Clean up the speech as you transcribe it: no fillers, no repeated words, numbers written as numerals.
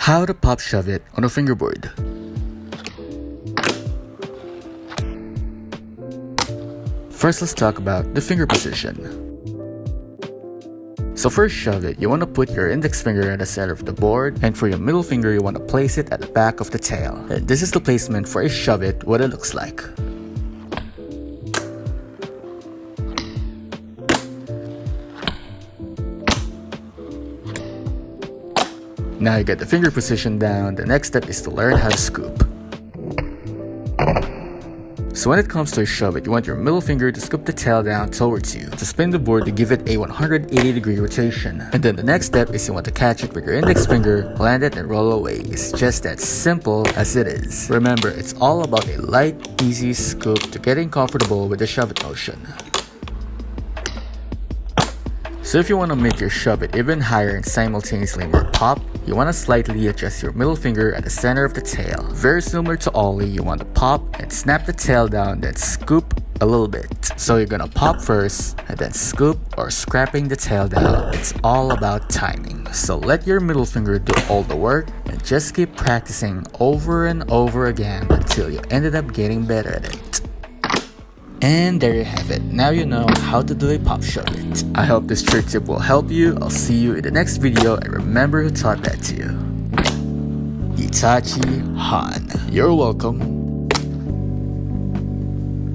How to pop shove it on a fingerboard. First, let's talk about the finger position. So first shove it, you want to put your index finger at the center of the board, and for your middle finger, you want to place it at the back of the tail. And this is the placement for a shove it, what it looks like. Now you get the finger position down, the next step is to learn how to scoop. So when it comes to a shove it, you want your middle finger to scoop the tail down towards you, to spin the board to give it a 180-degree rotation. And then the next step is you want to catch it with your index finger, land it and roll away. It's just that simple as it is. Remember, it's all about a light, easy scoop to getting comfortable with the shove it motion. So if you want to make your shove it even higher and simultaneously more pop, you want to slightly adjust your middle finger at the center of the tail. Very similar to ollie, you want to pop and snap the tail down, then scoop a little bit. So you're gonna pop first and then scoop or scrapping the tail down. It's all about timing. So let your middle finger do all the work and just keep practicing over and over again until you ended up getting better at it. And there you have it. Now you know how to do a pop shove it. I hope this trick tip will help you. I'll see you in the next video, and remember who taught that to you. Itachi Han. You're welcome.